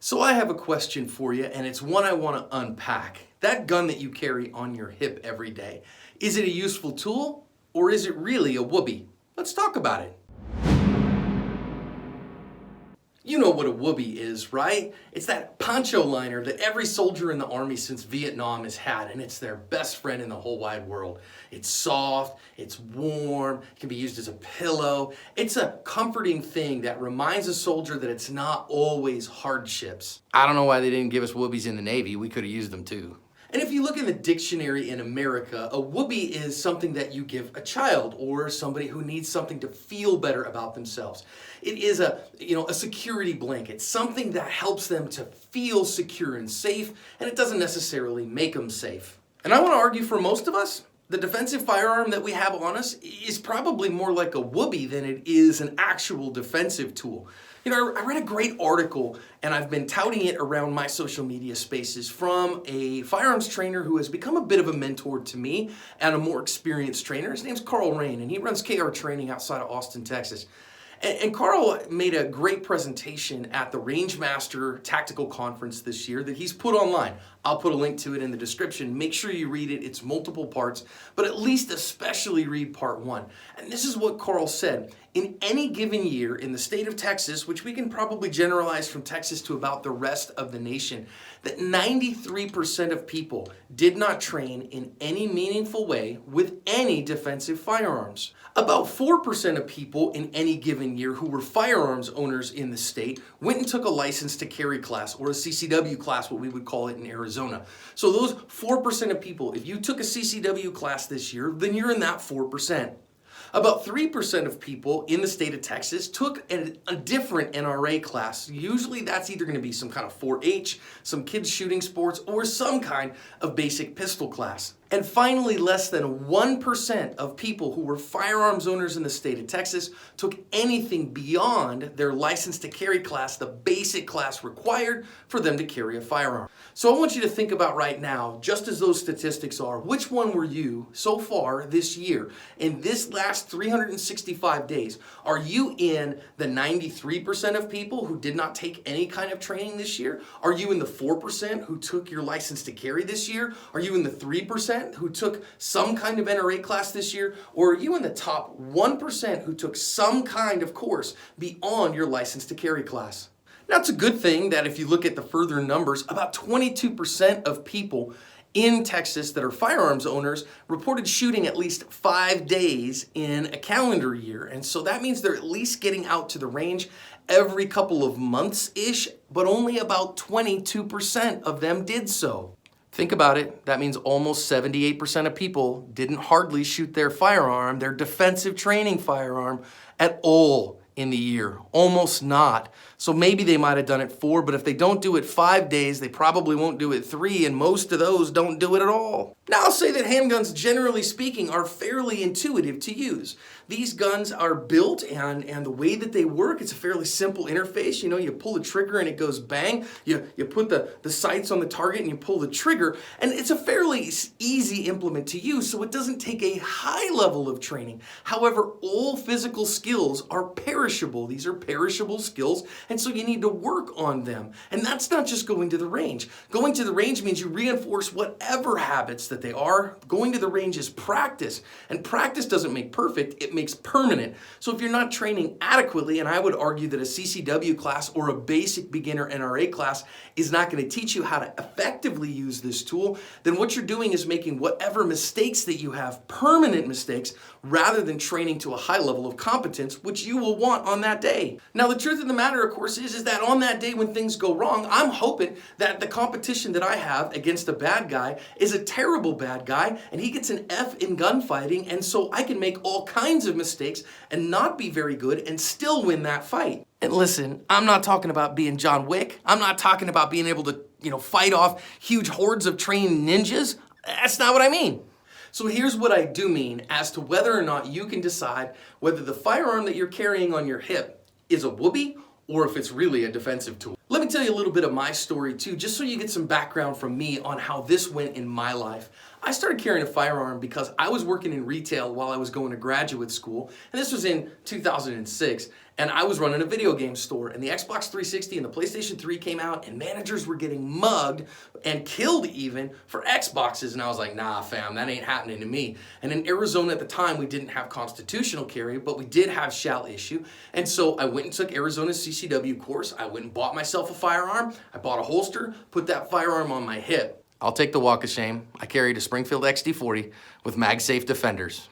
So I have a question for you, and it's one I want to unpack. That gun that you carry on your hip every day, is it a useful tool or is it really a Woobie? Let's talk about it. You know what a Woobie is, right? It's that poncho liner that every soldier in the Army since Vietnam has had, and it's their best friend in the whole wide world. It's soft, it's warm, it can be used as a pillow. It's a comforting thing that reminds a soldier that it's not always hardships. I don't know why they didn't give us Woobies in the Navy. We could have used them too. And if you look in the dictionary in America, a Woobie is something that you give a child or somebody who needs something to feel better about themselves. It is a security blanket, something that helps them to feel secure and safe, and it doesn't necessarily make them safe. And I want to argue for most of us, the defensive firearm that we have on us is probably more like a Woobie than it is an actual defensive tool. You know, I read a great article, and I've been touting it around my social media spaces from a firearms trainer who has become a bit of a mentor to me and a more experienced trainer. His name's Carl Rain, and he runs KR Training outside of Austin, Texas. And Carl made a great presentation at the Rangemaster Tactical Conference this year that he's put online. I'll put a link to it in the description. Make sure you read it. It's multiple parts, but at least especially read part one. And this is what Carl said. In any given year in the state of Texas, which we can probably generalize from Texas to about the rest of the nation, that 93% of people did not train in any meaningful way with any defensive firearms. About 4% of people in any given year who were firearms owners in the state went and took a license to carry class, or a CCW class, what we would call it in Arizona. So those 4% of people, if you took a CCW class this year, then you're in that 4%. About 3% of people in the state of Texas took a different NRA class. Usually that's either going to be some kind of 4-H, some kids shooting sports, or some kind of basic pistol class. And finally, less than 1% of people who were firearms owners in the state of Texas took anything beyond their license to carry class, the basic class required for them to carry a firearm. So I want you to think about right now, just as those statistics are, which one were you so far this year? In this last 365 days, are you in the 93% of people who did not take any kind of training this year? Are you in the 4% who took your license to carry this year? Are you in the 3% who took some kind of NRA class this year? Or are you in the top 1% who took some kind of course beyond your license to carry class? Now, it's a good thing that if you look at the further numbers, about 22% of people in Texas that are firearms owners reported shooting at least 5 days in a calendar year. And so that means they're at least getting out to the range every couple of months-ish, but only about 22% of them did so. Think about it. That means almost 78% of people didn't hardly shoot their firearm, their defensive training firearm, at all in the year. Almost not. So maybe they might have done it 4, but if they don't do it 5 days, they probably won't do it 3, and most of those don't do it at all. Now, I'll say that handguns, generally speaking, are fairly intuitive to use. These guns are built, and the way that they work, it's a fairly simple interface. You know, you pull the trigger and it goes bang. You put the sights on the target and you pull the trigger, and it's a fairly easy implement to use, so it doesn't take a high level of training. However, all physical skills are perishable. These are perishable skills, and so you need to work on them. And that's not just going to the range. Going to the range means you reinforce whatever habits that they are. Going to the range is practice, and practice doesn't make perfect, it makes permanent. So if you're not training adequately, and I would argue that a CCW class or a basic beginner NRA class is not going to teach you how to effectively use this tool, then what you're doing is making whatever mistakes that you have permanent mistakes rather than training to a high level of competence, which you will want on that day. Now, the truth of the matter, of course, is that on that day when things go wrong, I'm hoping that the competition that I have against a bad guy is a terrible bad guy, and he gets an F in gunfighting, and so I can make all kinds of mistakes and not be very good and still win that fight. And listen, I'm not talking about being John Wick. I'm not talking about being able to, fight off huge hordes of trained ninjas. That's not what I mean. So here's what I do mean as to whether or not you can decide whether the firearm that you're carrying on your hip is a Woobie or if it's really a defensive tool. Let me tell you a little bit of my story too, just so you get some background from me on how this went in my life. I started carrying a firearm because I was working in retail while I was going to graduate school, and this was in 2006. and I was running a video game store, and the Xbox 360 and the PlayStation 3 came out, and managers were getting mugged and killed even for Xboxes, and I was like, nah fam, that ain't happening to me. And in Arizona at the time, we didn't have constitutional carry, but we did have shall issue, and so I went and took Arizona's CCW course. I went and bought myself a firearm, I bought a holster, put that firearm on my hip. I'll take the walk of shame. I carried a Springfield XD40 with MagSafe defenders.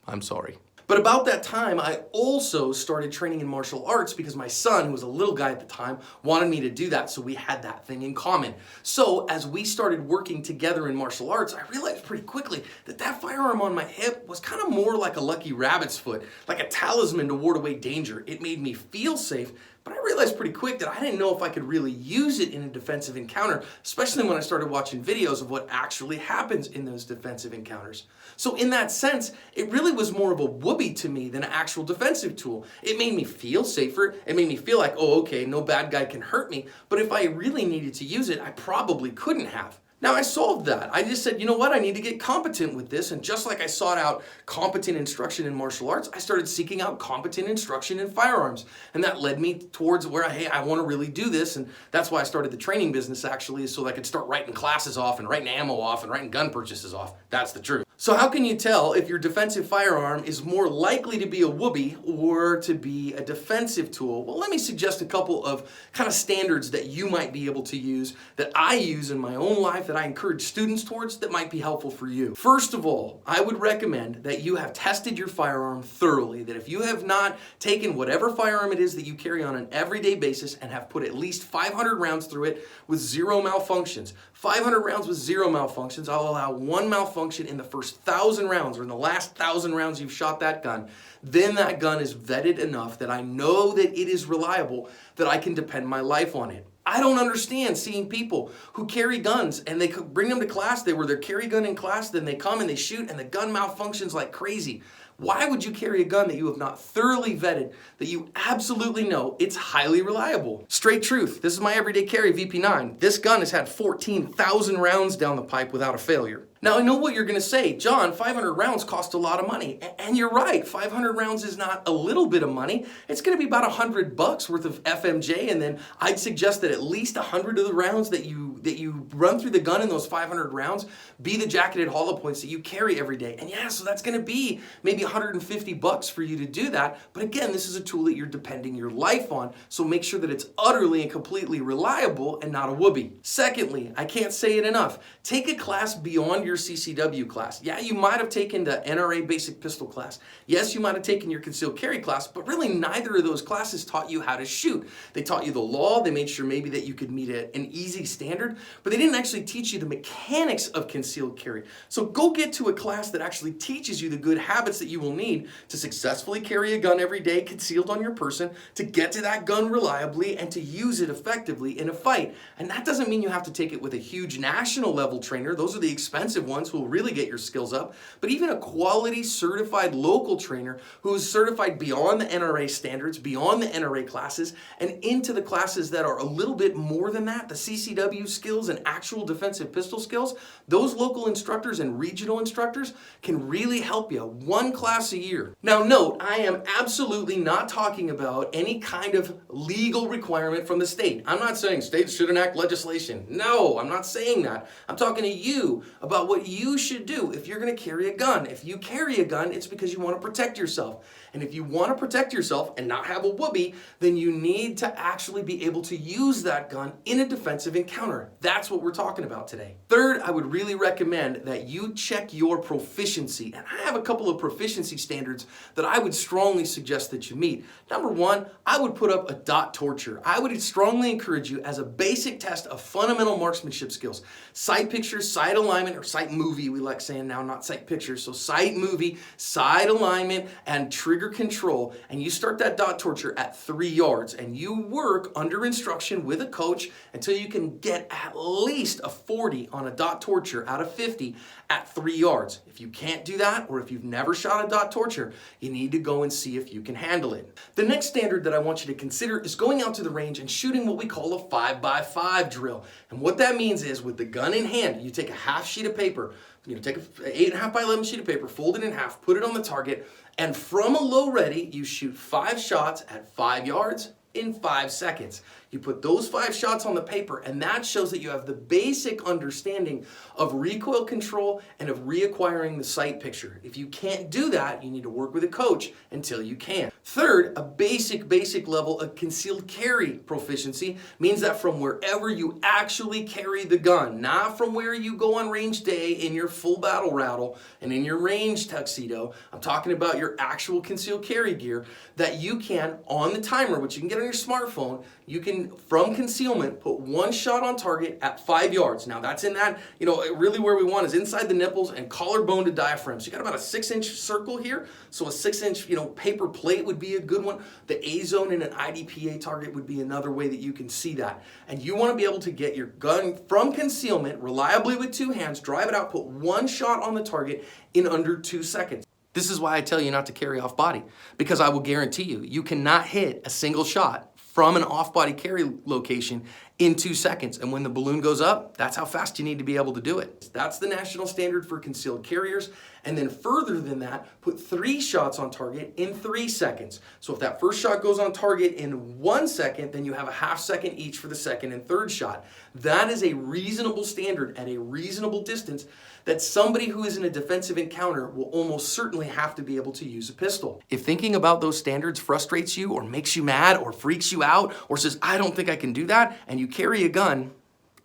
I'm sorry. But about that time, I also started training in martial arts because my son, who was a little guy at the time, wanted me to do that, so we had that thing in common. So as we started working together in martial arts, I realized pretty quickly that that firearm on my hip was kind of more like a lucky rabbit's foot, like a talisman to ward away danger. It made me feel safe, but I realized pretty quick that I didn't know if I could really use it in a defensive encounter, especially when I started watching videos of what actually happens in those defensive encounters. So in that sense, it really was more of a Woobie to me than an actual defensive tool. It made me feel safer. It made me feel like, oh, okay, no bad guy can hurt me. But if I really needed to use it, I probably couldn't have. Now I solved that. I just said, you know what, I need to get competent with this, and just like I sought out competent instruction in martial arts, I started seeking out competent instruction in firearms. And that led me towards where, hey, I want to really do this, and that's why I started the training business actually, so that I could start writing classes off and writing ammo off and writing gun purchases off. That's the truth. So how can you tell if your defensive firearm is more likely to be a Woobie or to be a defensive tool? Well, let me suggest a couple of kind of standards that you might be able to use, that I use in my own life, that I encourage students towards, that might be helpful for you. First of all, I would recommend that you have tested your firearm thoroughly, that if you have not taken whatever firearm it is that you carry on an everyday basis and have put at least 500 rounds through it with zero malfunctions. 500 rounds with zero malfunctions, I'll allow one malfunction in the first 1,000 rounds, or in the last 1,000 rounds you've shot that gun. Then that gun is vetted enough that I know that it is reliable, that I can depend my life on it. I don't understand seeing people who carry guns and they bring them to class, they wear their carry gun in class, then they come and they shoot and the gun malfunctions like crazy. Why would you carry a gun that you have not thoroughly vetted, that you absolutely know it's highly reliable? Straight truth, this is my everyday carry VP9. This gun has had 14,000 rounds down the pipe without a failure. Now I know what you're gonna say, John, 500 rounds cost a lot of money. And you're right, 500 rounds is not a little bit of money. It's gonna be about $100 worth of FMJ, and then I'd suggest that at least 100 of the rounds that you run through the gun in those 500 rounds be the jacketed hollow points that you carry every day. And yeah, so that's gonna be maybe $150 for you to do that. But again, this is a tool that you're depending your life on, so make sure that it's utterly and completely reliable and not a Woobie. Secondly, I can't say it enough, take a class beyond your CCW class. Yeah, you might have taken the NRA basic pistol class. Yes, you might have taken your concealed carry class, but really neither of those classes taught you how to shoot. They taught you the law, they made sure maybe that you could meet an easy standard, but they didn't actually teach you the mechanics of concealed carry. So go get to a class that actually teaches you the good habits that you will need to successfully carry a gun every day concealed on your person, to get to that gun reliably, and to use it effectively in a fight. And that doesn't mean you have to take it with a huge national level trainer. Those are the expensive ones who will really get your skills up. But even a quality certified local trainer who is certified beyond the NRA standards, beyond the NRA classes, and into the classes that are a little bit more than that, the CCW skills and actual defensive pistol skills, those local instructors and regional instructors can really help you one class a year. Now note, I am absolutely not talking about any kind of legal requirement from the state. I'm not saying states should enact legislation. No, I'm not saying that. I'm talking to you about what you should do if you're going to carry a gun. If you carry a gun, it's because you want to protect yourself. And if you want to protect yourself and not have a Woobie, then you need to actually be able to use that gun in a defensive encounter. That's what we're talking about today. Third, I would really recommend that you check your proficiency. And I have a couple of proficiency standards that I would strongly suggest that you meet. Number one, I would put up a dot torture. I would strongly encourage you as a basic test of fundamental marksmanship skills. Sight picture, sight alignment, or sight movie, we like saying now, not sight picture. So sight movie, sight alignment, and trigger control. And you start that dot torture at 3 yards, and you work under instruction with a coach until you can get at least a 40 on a dot torture out of 50 at 3 yards. If you can't do that, or if you've never shot a dot torture, you need to go and see if you can handle it. The next standard that I want you to consider is going out to the range and shooting what we call a 5x5 drill. And what that means is, with the gun in hand, you take a half sheet of paper, take an 8.5 by 11 sheet of paper, fold it in half, put it on the target, and from a low ready, you shoot 5 shots at 5 yards in 5 seconds. You put those 5 shots on the paper, and that shows that you have the basic understanding of recoil control and of reacquiring the sight picture. If you can't do that, you need to work with a coach until you can. Third, a basic level of concealed carry proficiency means that from wherever you actually carry the gun, not from where you go on range day in your full battle rattle and in your range tuxedo, I'm talking about your actual concealed carry gear, that you can, on the timer, which you can get on your smartphone, you can, from concealment, put 1 shot on target at 5 yards. Now that's in that, really where we want is inside the nipples and collarbone to diaphragm. So you got about a 6-inch circle here. So a 6-inch, paper plate would be a good one. The A zone in an IDPA target would be another way that you can see that. And you want to be able to get your gun from concealment reliably with 2 hands, drive it out, put 1 shot on the target in under 2 seconds. This is why I tell you not to carry off body, because I will guarantee you, you cannot hit a single shot from an off-body carry location in 2 seconds. And when the balloon goes up, that's how fast you need to be able to do it. That's the national standard for concealed carriers. And then further than that, put 3 shots on target in 3 seconds. So if that first shot goes on target in 1 second, then you have a half second each for the second and third shot. That is a reasonable standard at a reasonable distance that somebody who is in a defensive encounter will almost certainly have to be able to use a pistol. If thinking about those standards frustrates you or makes you mad or freaks you out or says, I don't think I can do that, and you carry a gun,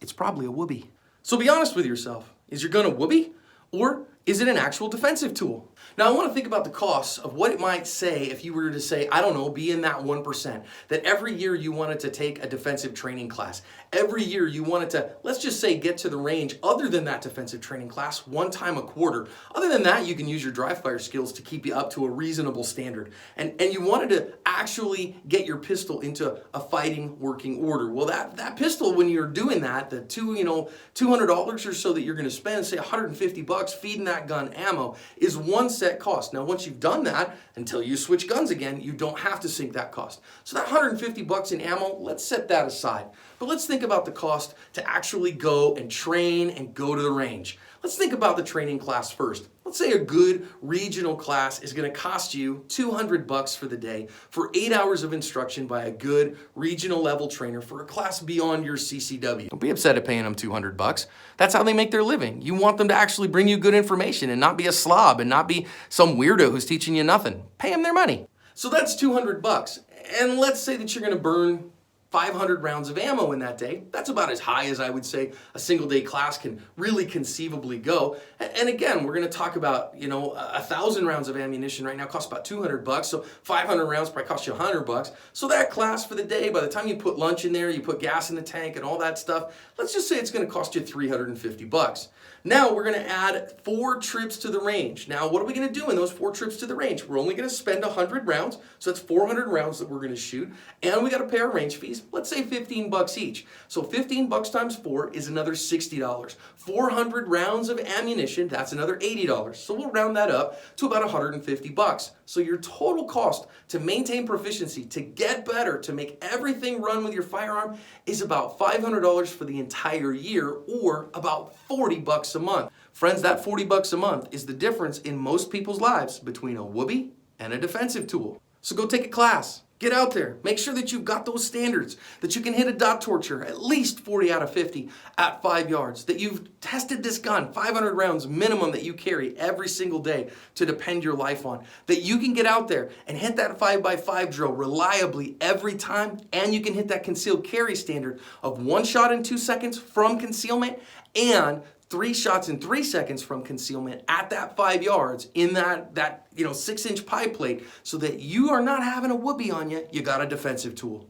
it's probably a Woobie. So be honest with yourself. Is your gun a Woobie, or is it an actual defensive tool? Now I want to think about the costs of what it might say if you were to say, I don't know, be in that 1%, that every year you wanted to take a defensive training class. Every year you wanted to, let's just say, get to the range other than that defensive training class 1 time a quarter. Other than that, you can use your dry fire skills to keep you up to a reasonable standard. And you wanted to actually get your pistol into a fighting working order. Well, that pistol, when you're doing that, the $200 or so that you're going to spend, say $150 feeding that gun ammo, is 1 set cost. Now, once you've done that, until you switch guns again, you don't have to sink that cost. So that $150 in ammo, let's set that aside. But let's think about the cost to actually go and train and go to the range. Let's think about the training class first. Let's say a good regional class is going to cost you $200 for the day for 8 hours of instruction by a good regional level trainer for a class beyond your CCW. Don't be upset at paying them $200. That's how they make their living. You want them to actually bring you good information and not be a slob and not be some weirdo who's teaching you nothing. Pay them their money. So that's $200. And let's say that you're going to burn 500 rounds of ammo in that day. That's about as high as I would say a single day class can really conceivably go. And again, we're going to talk about, 1,000 rounds of ammunition right now costs about $200. So 500 rounds probably cost you $100. So that class for the day, by the time you put lunch in there, you put gas in the tank and all that stuff, let's just say it's going to cost you $350. Now we're going to add 4 trips to the range. Now what are we going to do in those 4 trips to the range? We're only going to spend 100 rounds, so that's 400 rounds that we're going to shoot, and we got to pay our range fees, let's say $15 each. So $15 times 4 is another $60. 400 rounds of ammunition, that's another $80. So we'll round that up to about $150. So your total cost to maintain proficiency, to get better, to make everything run with your firearm is about $500 for the entire year, or about $40 a month. Friends, that $40 a month is the difference in most people's lives between a Woobie and a defensive tool. So go take a class. Get out there. Make sure that you've got those standards, that you can hit a dot torture at least 40 out of 50 at 5 yards, that you've tested this gun, 500 rounds minimum that you carry every single day to depend your life on, that you can get out there and hit that 5x5 drill reliably every time, and you can hit that concealed carry standard of 1 shot in 2 seconds from concealment and 3 shots in 3 seconds from concealment at that 5 yards in that 6-inch pie plate, so that you are not having a Woobie on you, you got a defensive tool.